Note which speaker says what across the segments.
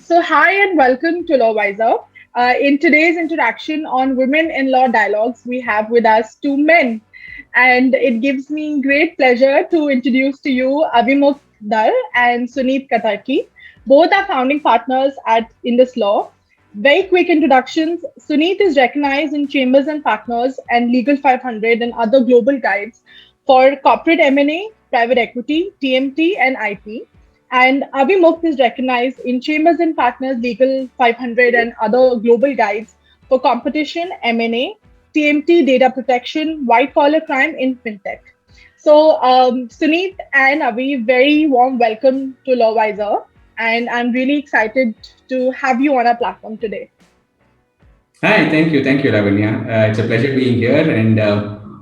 Speaker 1: So, hi and welcome to Law Wiser. In today's interaction on Women in Law Dialogues, we have with us two men. And it gives me great pleasure to introduce to you Avimukh Dar and Suneet Katarki. Both are founding partners at Indus Law. Very quick introductions. Suneet is recognized in Chambers and Partners and Legal 500 and other global guides for corporate M&A, private equity, TMT, and IP. And Avi Mukh is recognized in Chambers and Partners Legal 500 and other global guides for competition, M&A, TMT, data protection, white collar crime in fintech. So, Suneet and Avi, very warm welcome to Lawwiser. And I'm really excited to have you on our platform today.
Speaker 2: Hi, thank you, Ravanya. It's a pleasure being here, and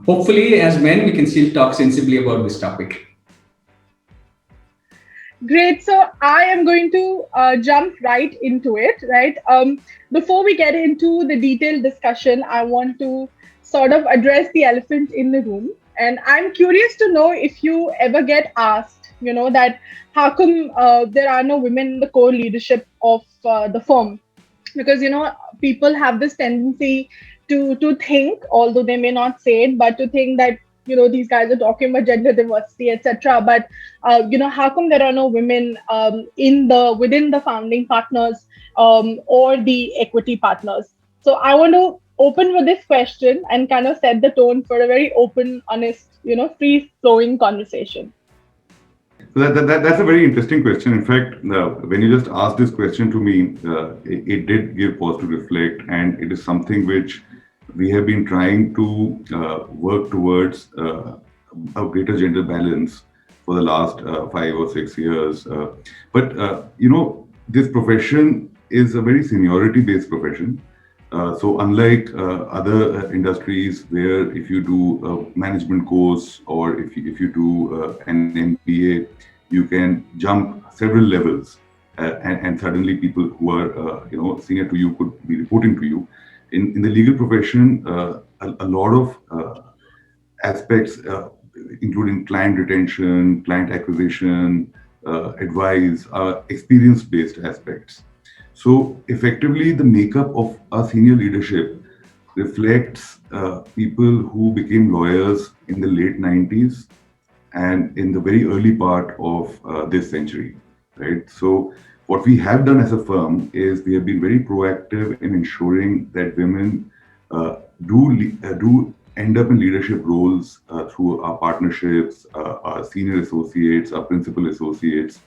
Speaker 2: hopefully, as men, we can still talk sensibly about this topic.
Speaker 1: Great. So I am going to jump right into it, right? Before we get into the detailed discussion, I want to sort of address the elephant in the room. And I'm curious to know if you ever get asked, that how come there are no women in the core leadership of the firm? Because, people have this tendency to think, although they may not say it, but to think that these guys are talking about gender diversity, etc. But how come there are no women in the within the founding partners or the equity partners? So I want to open with this question and kind of set the tone for a very open, honest, free flowing conversation.
Speaker 3: That's a very interesting question. In fact, when you just asked this question to me, it did give pause to reflect, and it is something which we have been trying to work towards a greater gender balance for the last 5 or 6 years. But this profession is a very seniority-based profession. So unlike other industries where if you do a management course or if you do an MBA, you can jump several levels and suddenly people who are senior to you could be reporting to you. In the legal profession, a lot of aspects, including client retention, client acquisition, advice, are experience-based aspects. So effectively, the makeup of our senior leadership reflects people who became lawyers in the late 90s and in the very early part of this century, right? So what we have done as a firm is we have been very proactive in ensuring that women do end up in leadership roles through our partnerships, our senior associates, our principal associates,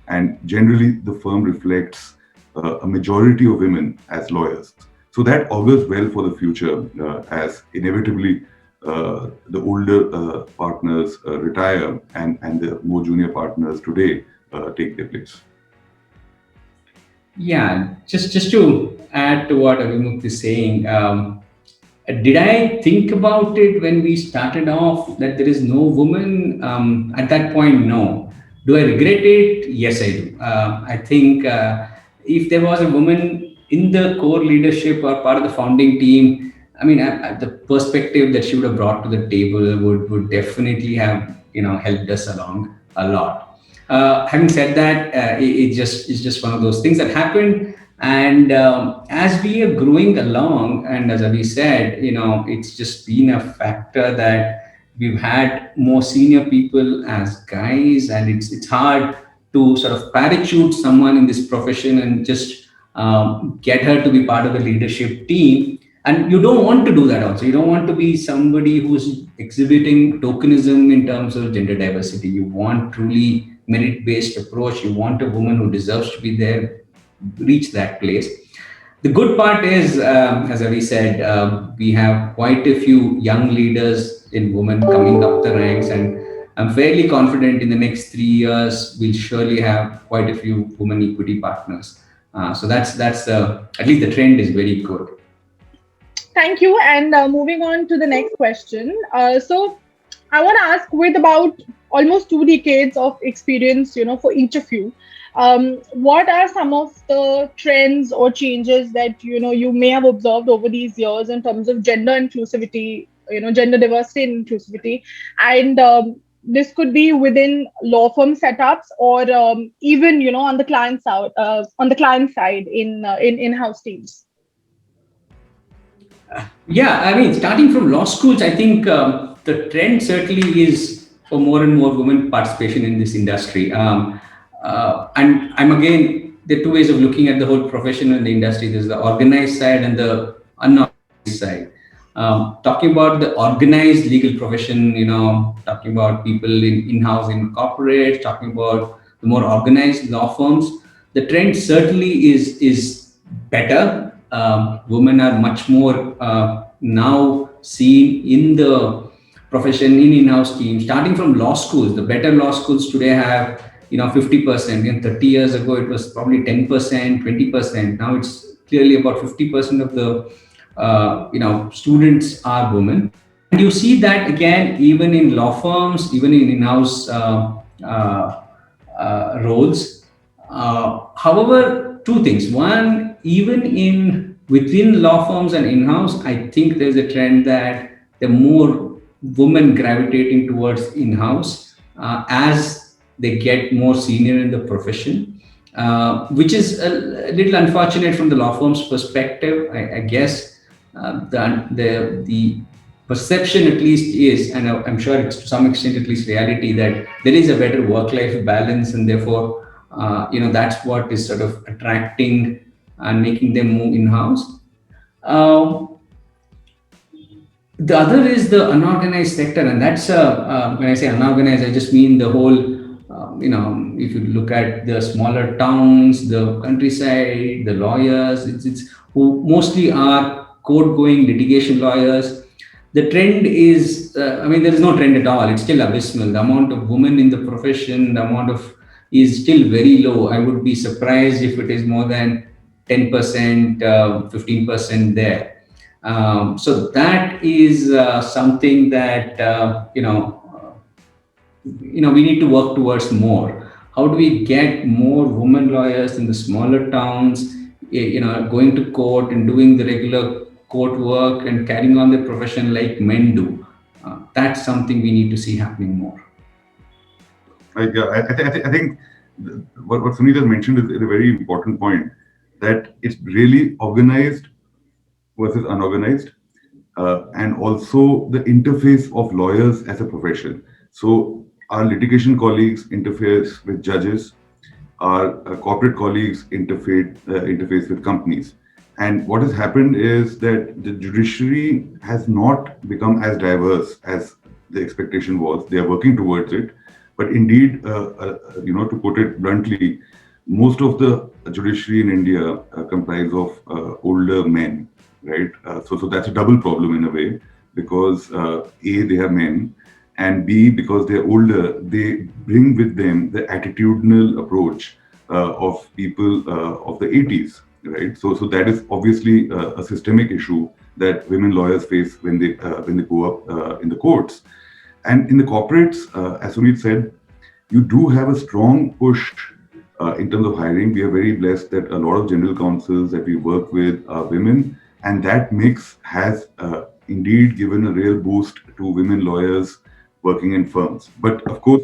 Speaker 3: and generally the firm reflects a majority of women as lawyers. So that augurs well for the future as inevitably the older partners retire and the more junior partners today take their place.
Speaker 2: Yeah, just to add to what Avimukh is saying, did I think about it when we started off that there is no woman? At that point, no. Do I regret it? Yes, I do. I think if there was a woman in the core leadership or part of the founding team, I mean, the perspective that she would have brought to the table would definitely have helped us along a lot. Having said that, it's just one of those things that happened. And as we are growing along, and as Avi said, it's just been a factor that we've had more senior people as guys, and it's hard to sort of parachute someone in this profession and just get her to be part of the leadership team. And you don't want to do that also. You don't want to be somebody who's exhibiting tokenism in terms of gender diversity. You want truly merit-based approach. You want a woman who deserves to be there, reach that place. The good part is, as Avi said, we have quite a few young leaders in women coming up the ranks, and I'm fairly confident in the next 3 years we'll surely have quite a few women equity partners. So that's at least the trend is very good.
Speaker 1: Thank you. And moving on to the next question. So I want to ask, with about almost 2 decades of experience, for each of you, what are some of the trends or changes that you may have observed over these years in terms of gender inclusivity, gender diversity and inclusivity, and this could be within law firm setups, or even on the client side in in-house teams.
Speaker 2: Yeah, I mean, starting from law schools, I think the trend certainly is for more and more women participation in this industry. And I'm again, there are two ways of looking at the whole profession and the industry. There's the organized side and the unorganized side. Talking about the organized legal profession, talking about people in-house in corporates, talking about the more organized law firms, the trend certainly is better. Women are much more now seen in the profession in in-house teams. Starting from law schools, the better law schools today have 50%. 30 years ago, it was probably 10%, 20%. Now it's clearly about 50% of the students are women, and you see that again even in law firms, even in in-house roles. However, two things. One, even in within law firms and in-house, I think there's a trend that the more women gravitating towards in-house as they get more senior in the profession, which is a little unfortunate from the law firm's perspective. I guess the perception at least is, and I'm sure it's to some extent at least reality, that there is a better work-life balance, and therefore, that's what is sort of attracting and making them move in-house. Um, the other is the unorganized sector, and that's when I say unorganized, I just mean the whole. If you look at the smaller towns, the countryside, the lawyers, it's who mostly are court-going litigation lawyers. The trend is, I mean, there is no trend at all. It's still abysmal. The amount of women in the profession, the amount of is still very low. I would be surprised if it is more than 10%, 15% there. So that is something that we need to work towards more. How do we get more women lawyers in the smaller towns, going to court and doing the regular court work and carrying on their profession like men do? That's something we need to see happening more.
Speaker 3: I think what Sunil has mentioned is a very important point, that it's really organized versus unorganized, and also the interface of lawyers as a profession. So our litigation colleagues interface with judges, our corporate colleagues interface with companies. And what has happened is that the judiciary has not become as diverse as the expectation was. They are working towards it. But indeed, to put it bluntly, most of the judiciary in India comprise of older men, right? So that's a double problem in a way, because A, they are men, and B, because they're older, they bring with them the attitudinal approach of people of the 80s, right? So that is obviously a systemic issue that women lawyers face when they go up in the courts. And in the corporates, as Sunil said, you do have a strong push in terms of hiring. We are very blessed that a lot of general counsels that we work with are women, and that mix has indeed given a real boost to women lawyers working in firms. But of course,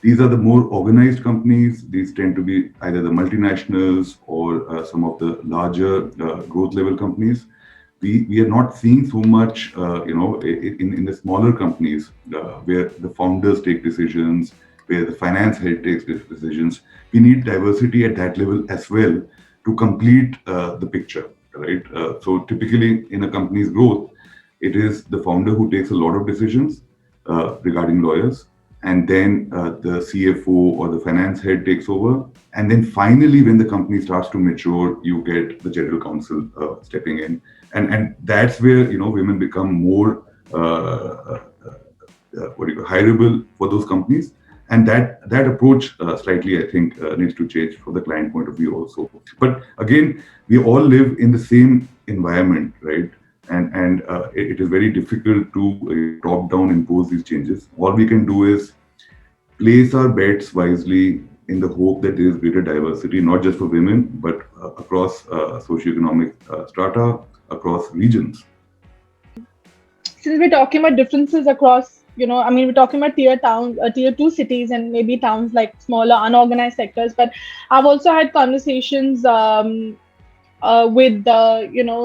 Speaker 3: these are the more organized companies. These tend to be either the multinationals or some of the larger growth level companies. We are not seeing so much, in the smaller companies where the founders take decisions, where the finance head takes decisions. We need diversity at that level as well to complete the picture, right? So typically in a company's growth, it is the founder who takes a lot of decisions regarding lawyers, and then the CFO or the finance head takes over. And then finally, when the company starts to mature, you get the general counsel stepping in. And that's where, women become more hireable for those companies. And that approach slightly, I think, needs to change from the client point of view also. But again, we all live in the same environment, right? And it is very difficult to top down impose these changes. All we can do is place our bets wisely in the hope that there is greater diversity, not just for women, but across socioeconomic strata, across regions.
Speaker 1: Since we're talking about differences across I mean, we're talking about tier two cities and maybe towns like smaller unorganized sectors, but I've also had conversations with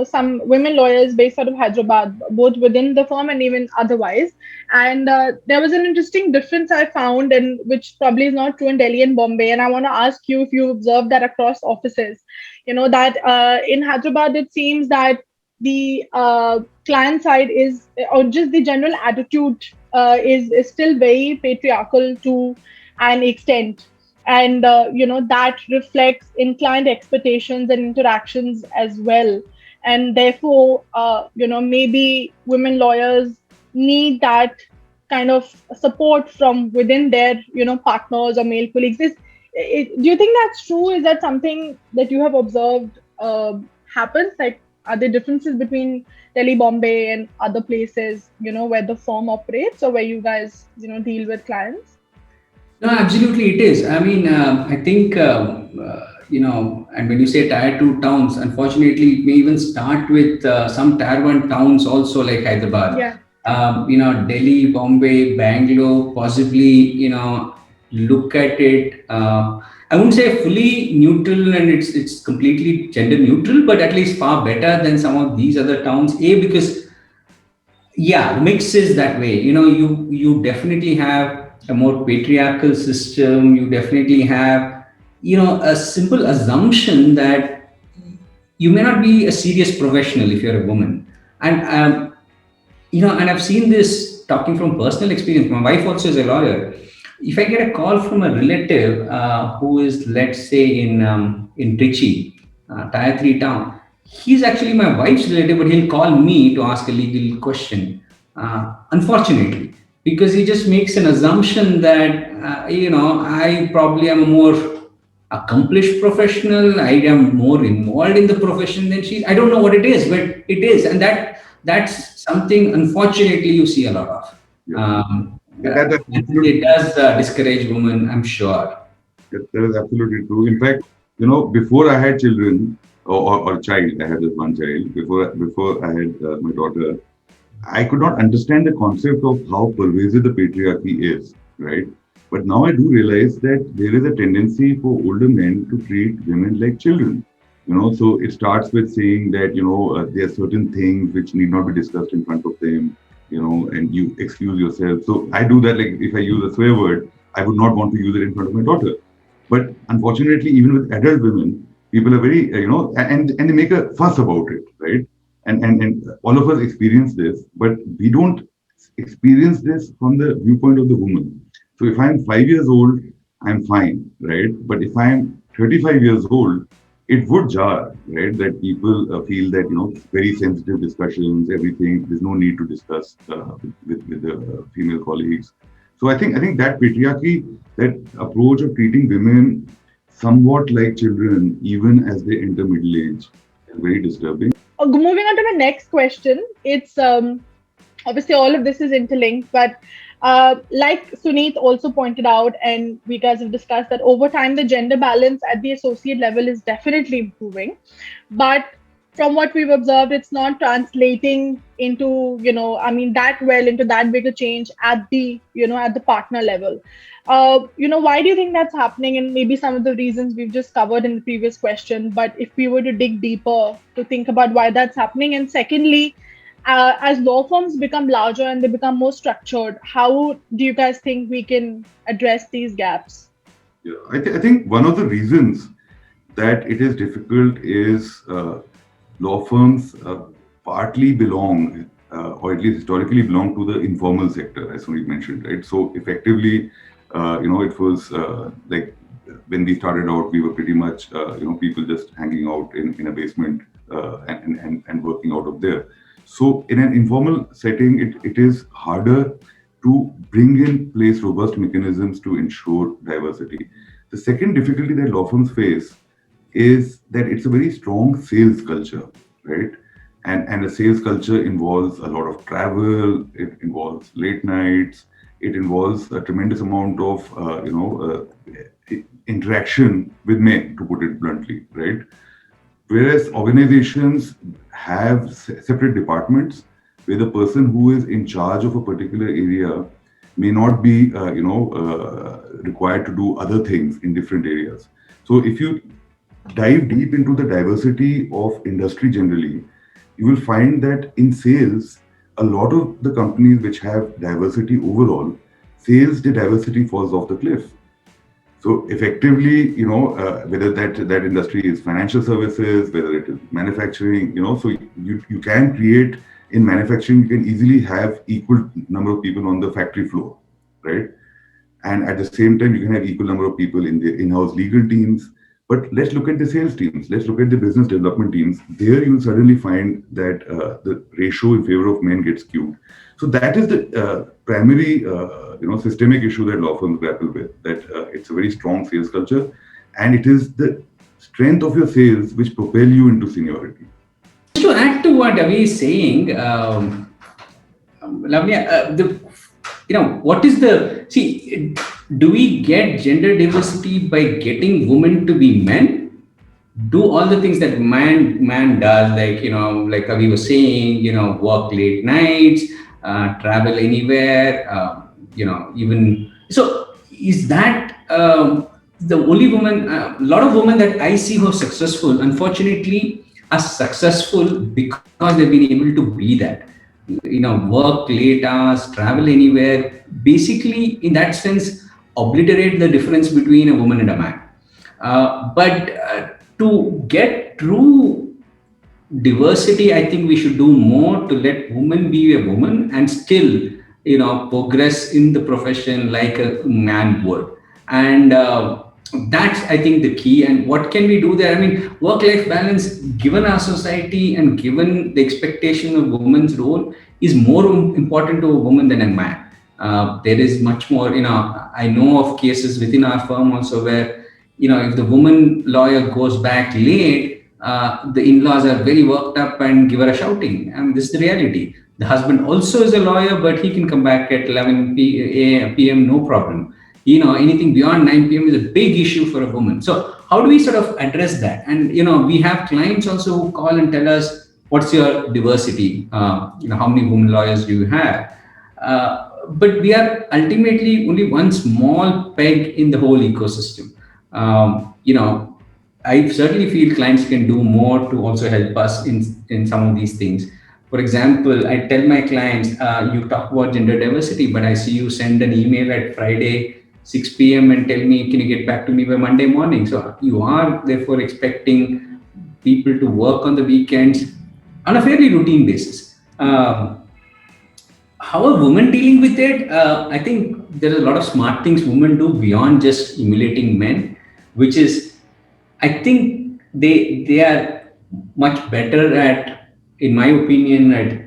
Speaker 1: some women lawyers based out of Hyderabad, both within the firm and even otherwise. And there was an interesting difference I found, and which probably is not true in Delhi and Bombay. And I want to ask you if you observed that across offices. That in Hyderabad it seems that the client side is, or just the general attitude is still very patriarchal to an extent, and that reflects in client expectations and interactions as well, and therefore maybe women lawyers need that kind of support from within their partners or male colleagues. Do you think that's true? Is that something that you have observed happens? Like, are there differences between Delhi, Bombay, and other places where the firm operates, or where you guys deal with clients?
Speaker 2: No, absolutely, it is. I mean, I think, and when you say tier two towns, unfortunately, it may even start with some tier one towns also, like Hyderabad.
Speaker 1: Yeah.
Speaker 2: Delhi, Bombay, Bangalore, possibly, look at it. I wouldn't say fully neutral and it's completely gender neutral, but at least far better than some of these other towns. Because yeah, mix is that way. You definitely have a more patriarchal system. You definitely have a simple assumption that you may not be a serious professional if you're a woman. And and I've seen this talking from personal experience. My wife also is a lawyer. If I get a call from a relative who is, let's say, in Trichy, tier three town, he's actually my wife's relative, but he'll call me to ask a legal question. Unfortunately, because he just makes an assumption that I probably am a more accomplished professional. I am more involved in the profession than she. I don't know what it is, but it is, and that's something unfortunately you see a lot of.
Speaker 3: Yeah. That's
Speaker 2: And it does discourage women, I'm sure.
Speaker 3: that is absolutely true. In fact, before I had children or child, I had this one child. Before I had my daughter, I could not understand the concept of how pervasive the patriarchy is, right? But now I do realize that there is a tendency for older men to treat women like children. So it starts with saying that, there are certain things which need not be discussed in front of them, and you excuse yourself. So I do that, like if I use a swear word, I would not want to use it in front of my daughter. But unfortunately, even with adult women, people are very, and they make a fuss about it, right? And all of us experience this, but we don't experience this from the viewpoint of the woman. So if I'm 5 years old, I'm fine, right? But if I'm 35 years old, it would jar, right? That people feel that, very sensitive discussions, everything, there's no need to discuss with the female colleagues. So I think that patriarchy, that approach of treating women somewhat like children, even as they enter middle age, is very disturbing.
Speaker 1: Moving on to my next question, it's obviously all of this is interlinked, but like Suneet also pointed out, and we guys have discussed that over time the gender balance at the associate level is definitely improving, but from what we've observed, it's not translating into that well into that bigger change at the at the partner level. Why do you think that's happening? And maybe some of the reasons we've just covered in the previous question. But if we were to dig deeper to think about why that's happening, and secondly, as law firms become larger and they become more structured, how do you guys think we can address these gaps?
Speaker 3: Yeah, I think one of the reasons that it is difficult is law firms partly belong, or at least historically belong to the informal sector, as Sunit mentioned, right? So effectively, it was like when we started out, we were pretty much, people just hanging out in a basement and working out of there. So in an informal setting, it is harder to bring in place robust mechanisms to ensure diversity. The second difficulty that law firms face is that it's a very strong sales culture, right? And a sales culture involves a lot of travel, it involves late nights, it involves a tremendous amount of, interaction with men, to put it bluntly, right? Whereas organizations have separate departments where the person who is in charge of a particular area may not be, required to do other things in different areas. So if you dive deep into the diversity of industry generally, you will find that in sales, a lot of the companies which have diversity overall, sales, the diversity falls off the cliff. So effectively, whether that industry is financial services, whether it is manufacturing, so you can create in manufacturing, you can easily have equal number of people on the factory floor, right? And at the same time, you can have equal number of people in the in-house legal teams. But let's look at the sales teams. Let's look at the business development teams. There, you will suddenly find that the ratio in favor of men gets skewed. So that is the primary, systemic issue that law firms grapple with. That it's a very strong sales culture, and it is the strength of your sales which propel you into seniority.
Speaker 2: Just to add to what Avi is saying, Lavanya, what is the see? Do we get gender diversity by getting women to be men? Do all the things that man does, like Avi was saying, work late nights, travel anywhere, even so. Is that the only woman? A lot of women that I see who are successful, unfortunately, are successful because they've been able to be that. Work late hours, travel anywhere. Basically, in that sense, obliterate the difference between a woman and a man. But to get true diversity, I think we should do more to let women be a woman and still, progress in the profession like a man would. And that's, I think, the key. And what can we do there? I mean, work-life balance, given our society and given the expectation of women's role, is more important to a woman than a man. There is much more, I know of cases within our firm also where, if the woman lawyer goes back late, the in-laws are very worked up and give her a shouting. And this is the reality. The husband also is a lawyer, but he can come back at 11 p.m. no problem. Anything beyond 9 p.m. is a big issue for a woman. So how do we sort of address that? And, we have clients also who call and tell us, what's your diversity? How many women lawyers do you have? But we are ultimately only one small peg in the whole ecosystem. I certainly feel clients can do more to also help us in some of these things. For example, I tell my clients, you talk about gender diversity, but I see you send an email at Friday, 6 p.m. and tell me, can you get back to me by Monday morning? So you are therefore expecting people to work on the weekends on a fairly routine basis. How are women dealing with it? I think there are a lot of smart things women do beyond just emulating men, which is, I think they are much better at, in my opinion, at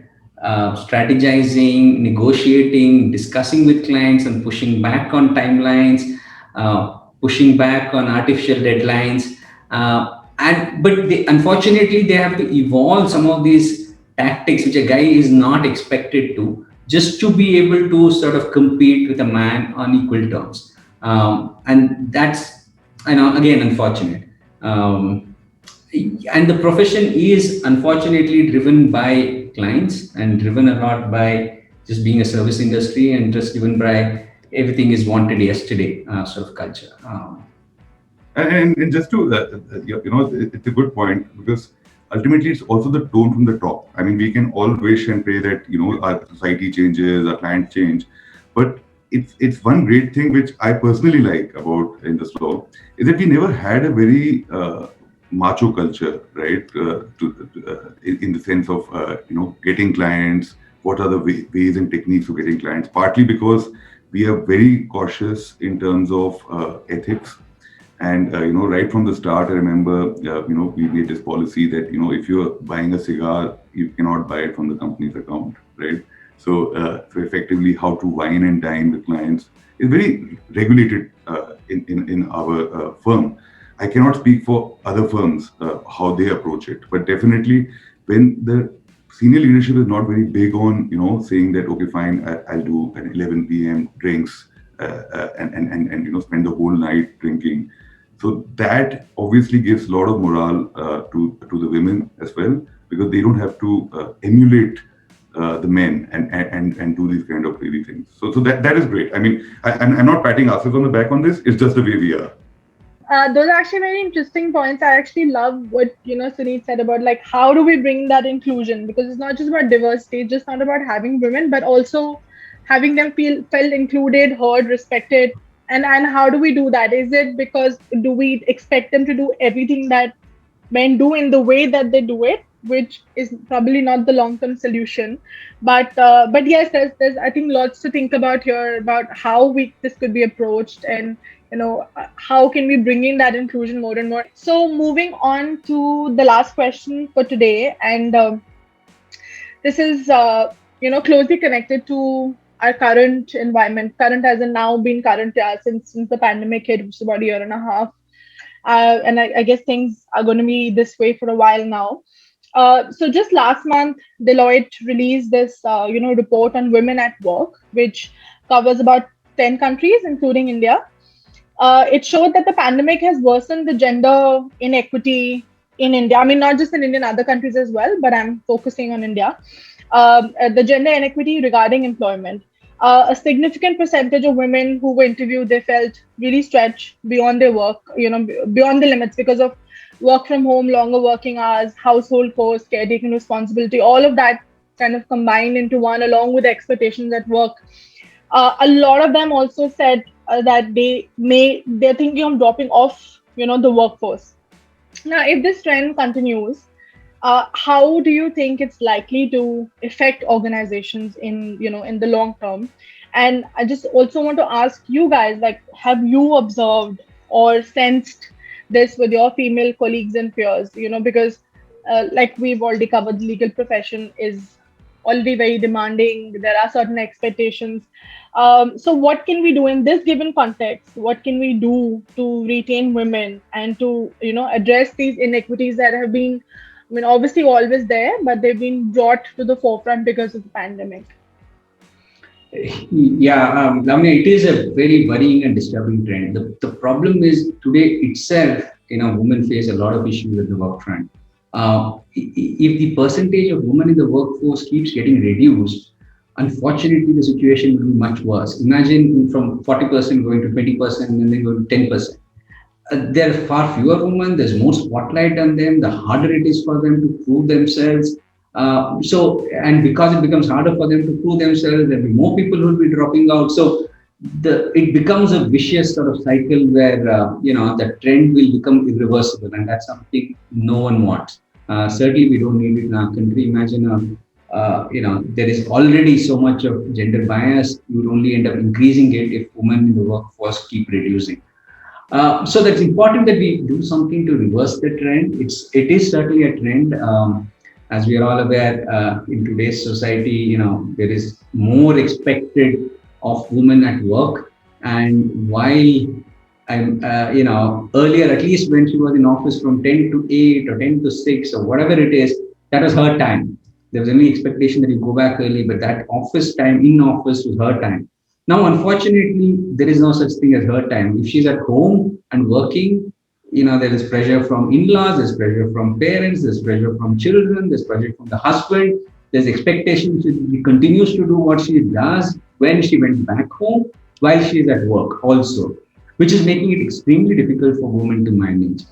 Speaker 2: strategizing, negotiating, discussing with clients, and pushing back on timelines, pushing back on artificial deadlines. But unfortunately, they have to evolve some of these tactics, which a guy is not expected to, just to be able to sort of compete with a man on equal terms. And that's, again, unfortunate. And the profession is unfortunately driven by clients and driven a lot by just being a service industry and just driven by everything is wanted yesterday sort of culture.
Speaker 3: And just to, it's a good point, because ultimately it's also the tone from the top. I mean, we can all wish and pray that, our society changes, our clients change, but it's one great thing which I personally like about in this law is that we never had a very macho culture, right? In the sense of getting clients. What are the ways and techniques of getting clients? Partly because we are very cautious in terms of ethics, and right from the start, I remember we made this policy that if you're buying a cigar, you cannot buy it from the company's account, right? So effectively, how to wine and dine with clients is very regulated in our firm. I cannot speak for other firms how they approach it, but definitely when the senior leadership is not very big on saying that, okay, fine, I'll do an 11 p.m. drinks and spend the whole night drinking. So that obviously gives a lot of morale to the women as well, because they don't have to emulate the men and do these kind of crazy things. So that is great. I mean, I'm not patting ourselves on the back on this. It's just the way we are.
Speaker 1: Those are actually very interesting points. I actually love what Sunit said about like how do we bring that inclusion, because it's not just about diversity, it's just not about having women, but also having them feel felt included, heard, respected. And how do we do that? Is it because do we expect them to do everything that men do in the way that they do it, which is probably not the long term solution. But yes, there's I think lots to think about here about how this could be approached, and how can we bring in that inclusion more and more. So moving on to the last question for today, and this is closely connected to our current environment. Current as in now been current, since the pandemic hit, which is about a year and a half. And I guess things are going to be this way for a while now. So just last month, Deloitte released this, report on women at work, which covers about 10 countries, including India. It showed that the pandemic has worsened the gender inequity in India. I mean, not just in India, in other countries as well, but I'm focusing on India. The gender inequity regarding employment. A significant percentage of women who were interviewed, they felt really stretched beyond their work, beyond the limits because of work from home, longer working hours, household chores, caretaking responsibility, all of that kind of combined into one, along with expectations at work. A lot of them also said that they're thinking of dropping off, the workforce. Now, if this trend continues, how do you think it's likely to affect organizations in the long term? And I just also want to ask you guys, like, have you observed or sensed this with your female colleagues and peers? Because like we've already covered, the legal profession is already very demanding. There are certain expectations. So what can we do in this given context? What can we do to retain women and to address these inequities that have been, I mean, obviously always there, but they've been brought to the forefront because of the pandemic?
Speaker 2: Yeah, Lamia, it is a very worrying and disturbing trend. The problem is today itself, women face a lot of issues at the work front. If the percentage of women in the workforce keeps getting reduced, unfortunately, the situation will be much worse. Imagine from 40% going to 20% and then going to 10%. There are far fewer women, there's more spotlight on them, the harder it is for them to prove themselves. And because it becomes harder for them to prove themselves, there'll be more people who will be dropping out. So it becomes a vicious sort of cycle where, the trend will become irreversible, and that's something no one wants. Certainly, we don't need it in our country. Imagine, there is already so much of gender bias. You would only end up increasing it if women in the workforce keep reducing. So that's important that we do something to reverse the trend. It is certainly a trend. As we are all aware, in today's society, there is more expected of women at work. And while earlier, at least when she was in office from 10 to 8 or 10 to 6 or whatever it is, that was her time. There was only expectation that you go back early, but that office time in office was her time. Now, unfortunately, there is no such thing as her time. If she's at home and working, there is pressure from in-laws, there's pressure from parents, there's pressure from children, there's pressure from the husband, there's expectation she continues to do what she does when she went back home while she is at work also, which is making it extremely difficult for women to manage.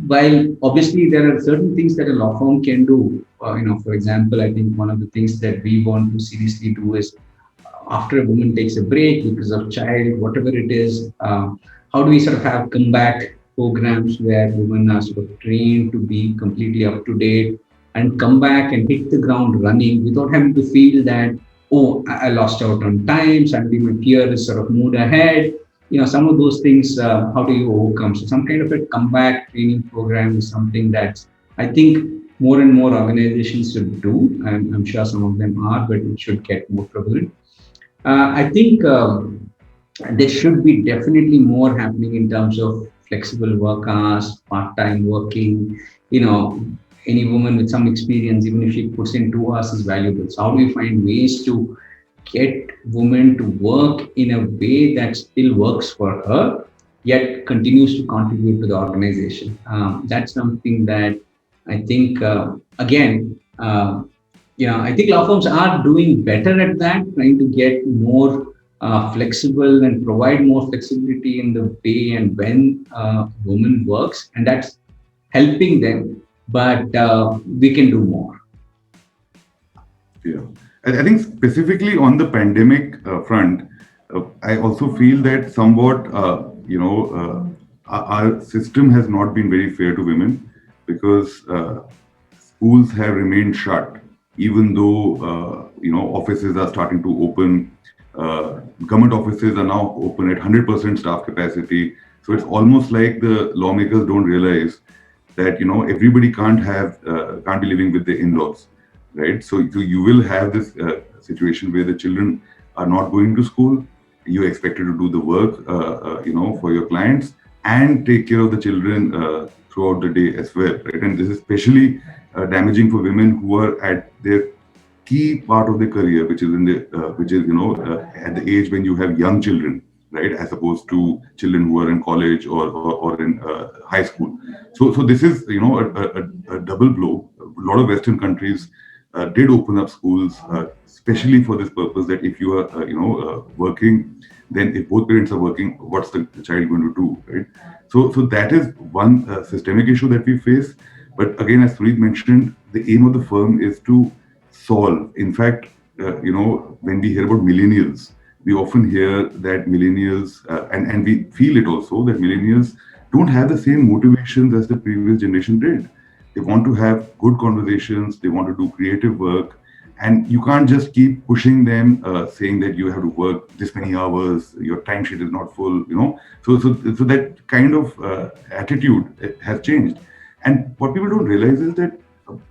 Speaker 2: While obviously there are certain things that a law firm can do, for example, I think one of the things that we want to seriously do is after a woman takes a break because of child, whatever it is, how do we sort of have comeback programs where women are sort of trained to be completely up to date and come back and hit the ground running without having to feel that, oh, I lost out on time, suddenly my peer is sort of moved ahead. Some of those things, how do you overcome? So some kind of a comeback training program is something that I think more and more organizations should do. And I'm sure some of them are, but it should get more prevalent. I think there should be definitely more happening in terms of flexible work hours, part-time working. Any woman with some experience, even if she puts in 2 hours, is valuable. So how do we find ways to get women to work in a way that still works for her, yet continues to contribute to the organization? That's something that I think, again, Um, I think law firms are doing better at that, trying to get more flexible and provide more flexibility in the way and when woman works, and that's helping them. But we can do more.
Speaker 3: Yeah. I think specifically on the pandemic front, I also feel that somewhat, our system has not been very fair to women because schools have remained shut, even though, offices are starting to open. Government offices are now open at 100% staff capacity. So it's almost like the lawmakers don't realize that everybody can't be living with the in-laws, right? So you will have this situation where the children are not going to school. You're expected to do the work, for your clients and take care of the children throughout the day as well, right? And this is especially damaging for women who are at their key part of their career, which is at the age when you have young children, right, as opposed to children who are in college or in high school. So this is a double blow. A lot of Western countries did open up schools, especially for this purpose. That if you are working, then if both parents are working, what's the child going to do, right? So that is one systemic issue that we face. But again, as Surit mentioned, the aim of the firm is to solve. In fact, when we hear about millennials, we often hear that millennials, and we feel it also, that millennials don't have the same motivations as the previous generation did. They want to have good conversations, they want to do creative work, and you can't just keep pushing them, saying that you have to work this many hours, your timesheet is not full. So that kind of attitude has changed. And what people don't realize is that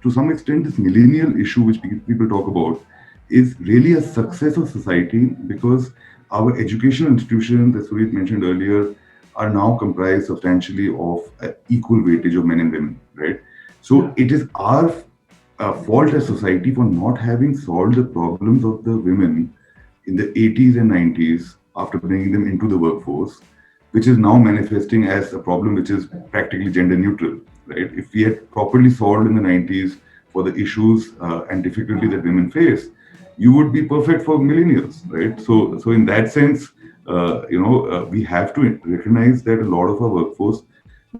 Speaker 3: to some extent, this millennial issue, which people talk about, is really a success of society because our educational institutions, as Surit mentioned earlier, are now comprised substantially of equal weightage of men and women, right? So it is our fault as society for not having solved the problems of the women in the 80s and 90s after bringing them into the workforce, which is now manifesting as a problem which is practically gender neutral, right? If we had properly solved in the 90s for the issues and difficulty that women face, you would be perfect for millennials, right? So in that sense, we have to recognize that a lot of our workforce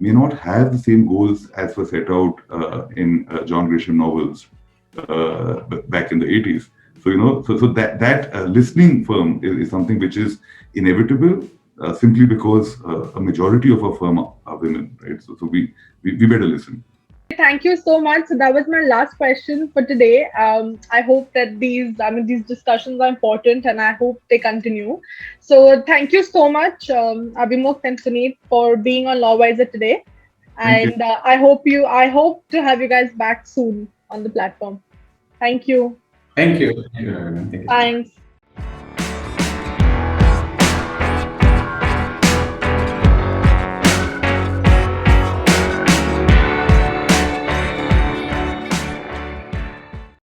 Speaker 3: may not have the same goals as were set out in John Grisham novels back in the 80s. So that listening firm is something which is inevitable simply because a majority of our firm are women, right? So we better listen.
Speaker 1: Thank you so much. So that was my last question for today. I hope that these discussions are important, and I hope they continue. So thank you so much, Abhimukh and Suneet, for being on Lawwiser today.
Speaker 3: Thank you.
Speaker 1: And I hope to have you guys back soon on the platform. Thank you.
Speaker 2: Thank you. Thank you, everyone. Thank you so much.
Speaker 1: Thanks.